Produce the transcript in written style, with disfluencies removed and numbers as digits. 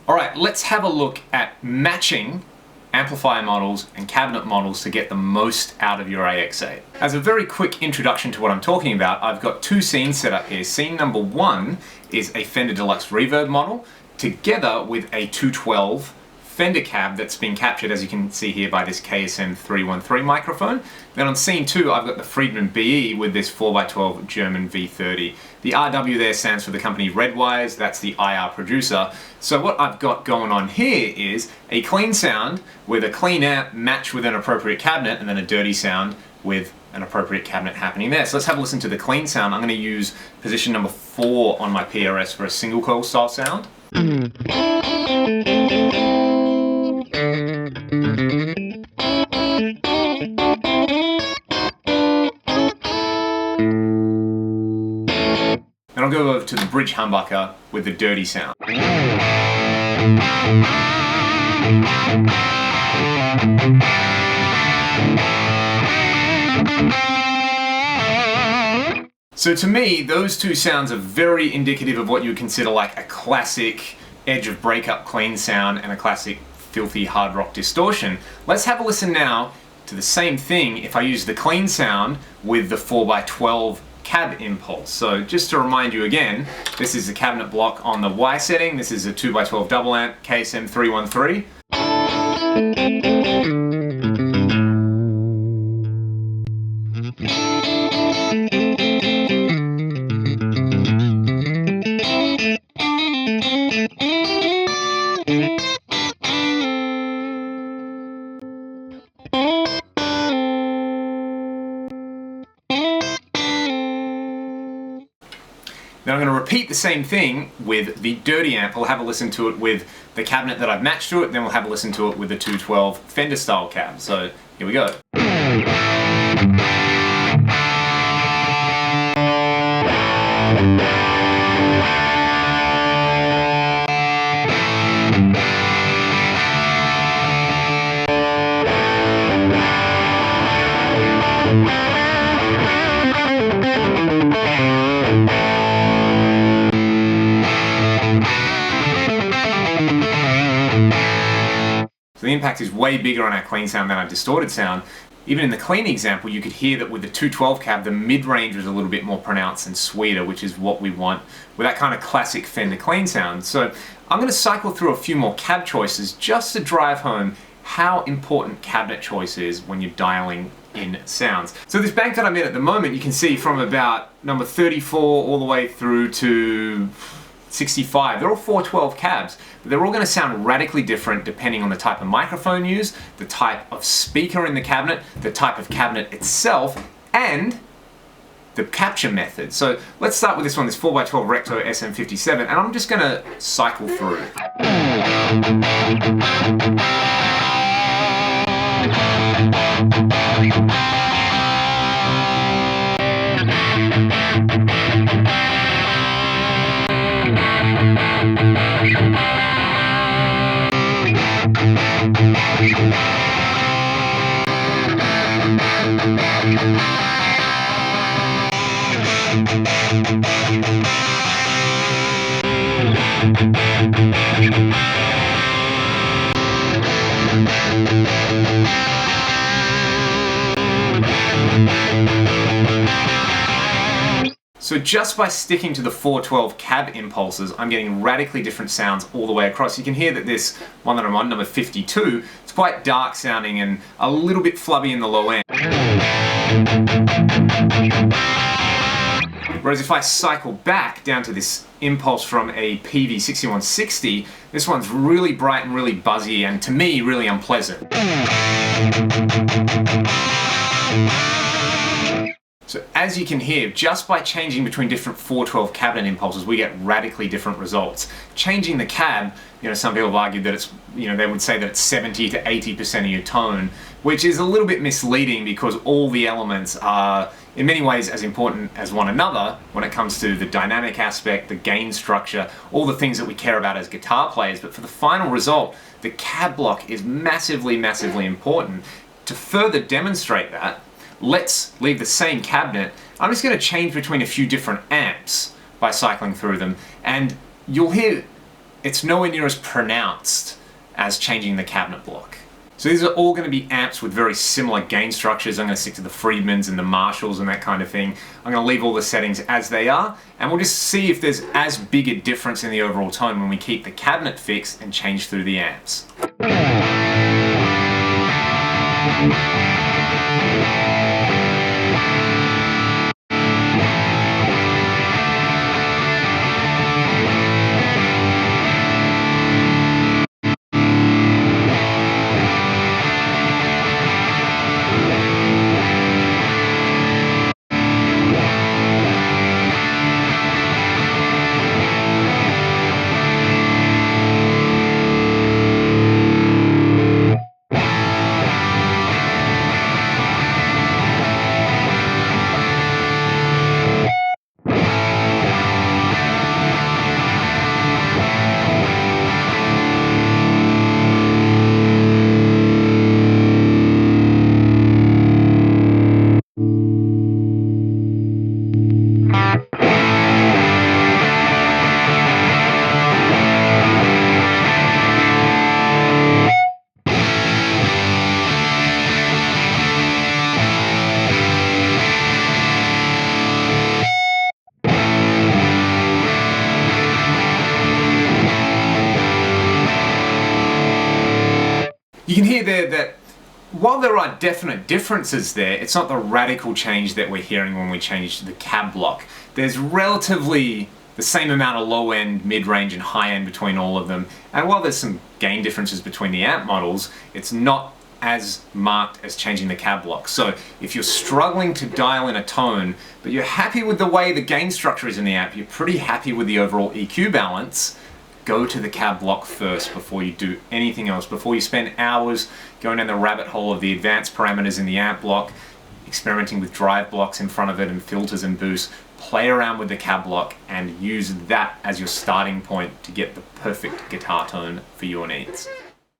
All right, let's have a look at matching amplifier models and cabinet models to get the most out of your Ax8. As a very quick introduction to what I'm talking about, I've got two scenes set up here. Scene number one is a Fender Deluxe Reverb model together with a 212 Fender cab that's been captured, as you can see here, by this KSM 313 microphone. Then on scene two, I've got the Friedman BE with this 4x12 German V30. The RW there stands for the company Redwires, that's the IR producer. So what I've got going on here is a clean sound with a clean amp matched with an appropriate cabinet, and then a dirty sound with an appropriate cabinet happening there. So let's have a listen to the clean sound. I'm going to use position number 4 on my PRS for a single coil style sound. Then I'll go over to the bridge humbucker with the dirty sound. So to me, those two sounds are very indicative of what you would consider like a classic edge of breakup clean sound and a classic filthy hard rock distortion. Let's have a listen now to the same thing if I use the clean sound with the 4x12 cab impulse. So just to remind you again, this is the cabinet block on the Y setting, this is a 2x12 double amp KSM 313. Now I'm going to repeat the same thing with the dirty amp. We'll have a listen to it with the cabinet that I've matched to it, then we'll have a listen to it with the 212 Fender style cab. So here we go. So the impact is way bigger on our clean sound than our distorted sound. Even in the clean example, you could hear that with the 212 cab, the mid-range was a little bit more pronounced and sweeter, which is what we want with that kind of classic Fender clean sound. So I'm going to cycle through a few more cab choices just to drive home how important cabinet choice is when you're dialing in sounds. So this bank that I'm in at the moment, you can see from about number 34 all the way through to 65, they're all 412 cabs, but they're all going to sound radically different depending on the type of microphone used, the type of speaker in the cabinet, the type of cabinet itself, and the capture method. So let's start with this one, this 4x12 Recto SM57, and I'm just going to cycle through. So just by sticking to the 412 cab impulses, I'm getting radically different sounds all the way across. You can hear that this one that I'm on, number 52, it's quite dark sounding and a little bit flubby in the low end. Whereas if I cycle back down to this impulse from a PV6160, this one's really bright and really buzzy and to me really unpleasant. So as you can hear, just by changing between different 412 cabinet impulses, we get radically different results. Changing the cab, some people have argued that it's, they would say that it's 70 to 80% of your tone, which is a little bit misleading because all the elements are in many ways as important as one another when it comes to the dynamic aspect, the gain structure, all the things that we care about as guitar players. But for the final result, the cab block is massively, massively important. To further demonstrate that, let's leave the same cabinet. I'm just going to change between a few different amps by cycling through them, and you'll hear it's nowhere near as pronounced as changing the cabinet block. So these are all going to be amps with very similar gain structures. I'm going to stick to the Friedmans and the Marshalls and that kind of thing. I'm going to leave all the settings as they are, and we'll just see if there's as big a difference in the overall tone when we keep the cabinet fixed and change through the amps. You can hear there that while there are definite differences there, it's not the radical change that we're hearing when we change the cab block. There's relatively the same amount of low end, mid range and high end between all of them, and while there's some gain differences between the amp models, it's not as marked as changing the cab block. So if you're struggling to dial in a tone, but you're happy with the way the gain structure is in the amp, you're pretty happy with the overall EQ balance, go to the cab block first before you do anything else. Before you spend hours going down the rabbit hole of the advanced parameters in the amp block, experimenting with drive blocks in front of it and filters and boosts, play around with the cab block and use that as your starting point to get the perfect guitar tone for your needs.